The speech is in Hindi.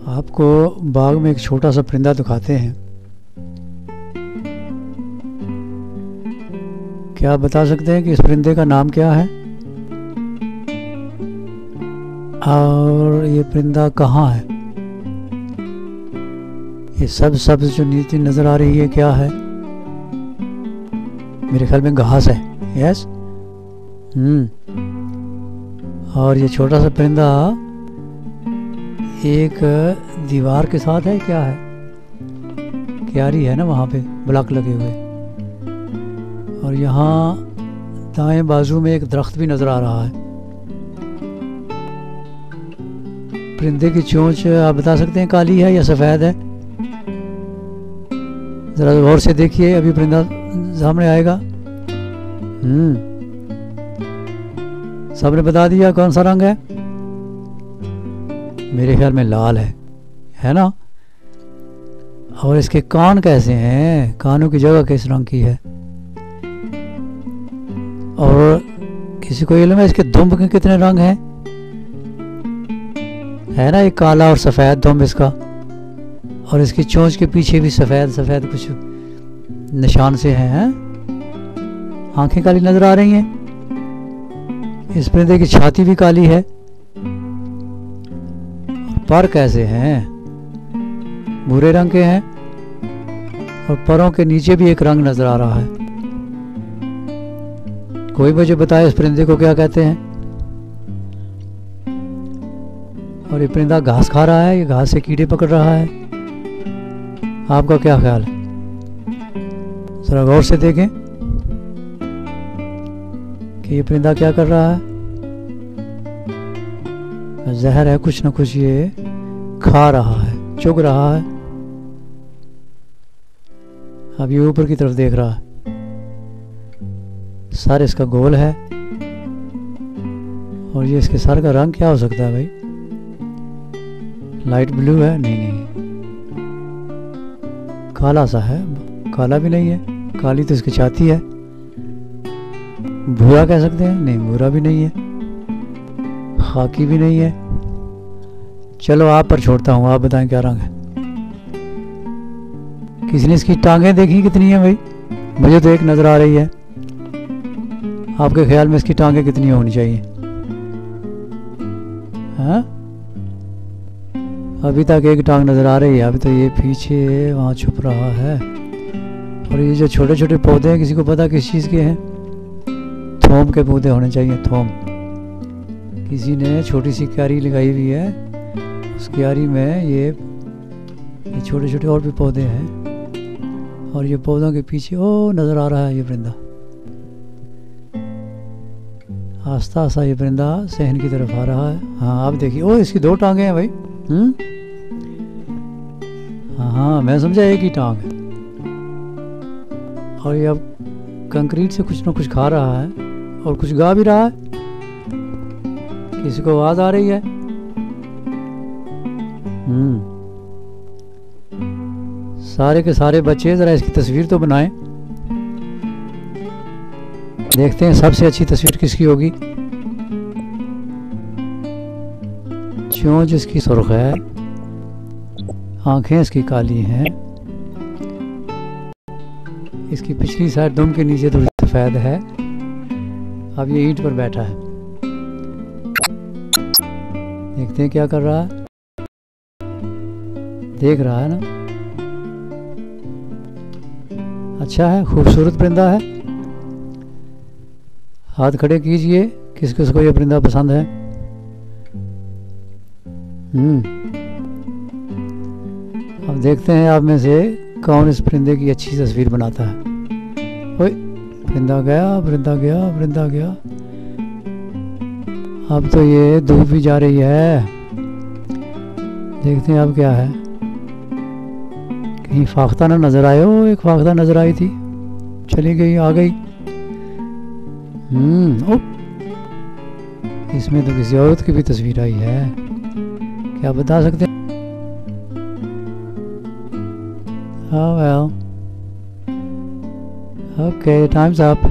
आपको बाग में एक छोटा सा परिंदा दिखाते हैं। क्या आप बता सकते हैं कि इस परिंदे का नाम क्या है और ये परिंदा कहाँ है? ये सब सब्ज जो नीचे नजर आ रही है क्या है? मेरे ख्याल में घास है। यस। और ये छोटा सा परिंदा एक दीवार के साथ है, क्या है? क्यारी है ना वहाँ पे ब्लॉक लगे हुए। और यहाँ दाएं बाजू में एक दरख्त भी नजर आ रहा है। परिंदे की चोंच आप बता सकते हैं काली है या सफ़ेद है? ज़रा गौर से देखिए, अभी परिंदा सामने आएगा। सबने बता दिया कौन सा रंग है? मेरे ख्याल में लाल है ना? और इसके कान कैसे हैं? कानों की जगह किस रंग की है? और किसी को इल्म है इसके दुम्ब के कितने रंग हैं? है ना, एक काला और सफ़ेद दुम्ब इसका। और इसकी चोंच के पीछे भी सफ़ेद सफ़ेद कुछ निशान से हैं। आंखें काली नजर आ रही हैं। इस परिंदे की छाती भी काली है। पर कैसे हैं? भूरे रंग के हैं। और परों के नीचे भी एक रंग नजर आ रहा है। कोई मुझे बताए इस परिंदे को क्या कहते हैं? और ये परिंदा घास खा रहा है, ये घास से कीड़े पकड़ रहा है। आपका क्या ख्याल है? जरा गौर से देखें कि ये परिंदा क्या कर रहा है। जहर है, कुछ ना कुछ ये खा रहा है, चुग रहा है। अब ये ऊपर की तरफ देख रहा है। सर इसका गोल है। और ये इसके सर का रंग क्या हो सकता है भाई? लाइट ब्लू है? नहीं, काला सा है। काला भी नहीं है, काली तो इसकी छाती है। भूरा कह सकते हैं? नहीं, भूरा भी नहीं है, खाकी भी नहीं है। चलो आप पर छोड़ता हूँ, आप बताएं क्या रंग है। किसी ने इसकी टांगें देखी कितनी है भाई? मुझे तो एक नजर आ रही है। आपके ख्याल में इसकी टांगें कितनी होनी चाहिए? हाँ, अभी तक एक टांग नजर आ रही है। अभी तो ये पीछे वहाँ छुप रहा है। और ये जो छोटे छोटे पौधे हैं, किसी को पता किस चीज़ के हैं? थोम के पौधे होने चाहिए, थोम। किसी ने छोटी सी क्यारी लगाई हुई है, उस क्यारी में ये छोटे छोटे और भी पौधे हैं। और ये पौधों के पीछे ओ नज़र आ रहा है ये परिंदा। आस्ता आस्ता ये परिंदा सहन की तरफ आ रहा है। हाँ, आप देखिए, ओ इसकी दो टांगे हैं भाई। हाँ, मैं समझा एक ही टांग है। और ये अब कंक्रीट से कुछ ना कुछ खा रहा है और कुछ गा भी रहा है। किसी को आवाज आ रही है? सारे के सारे बच्चे जरा इसकी तस्वीर तो बनाएं। देखते हैं सबसे अच्छी तस्वीर किसकी होगी। चोंच इसकी सुर्ख है, आंखें इसकी काली हैं, इसकी पिछली साइड दुम के नीचे थोड़ी सफेद है। अब ये ईंट पर बैठा है। देखते हैं क्या कर रहा है। देख रहा है ना? अच्छा है, खूबसूरत परिंदा है। हाथ खड़े कीजिए किस किस को ये परिंदा पसंद है। अब देखते हैं आप में से कौन इस परिंदे की अच्छी तस्वीर बनाता है। ओए, परिंदा गया, परिंदा गया, परिंदा गया। अब तो ये धूप भी जा रही है। देखते हैं अब क्या है। कहीं फाख्ता ना नजर आए हो? एक फाख्ता नजर आई थी, चली गई, आ गई। इसमें तो किसी औरत की भी तस्वीर आई है। क्या बता सकते हैं? Oh well. Okay, time's up.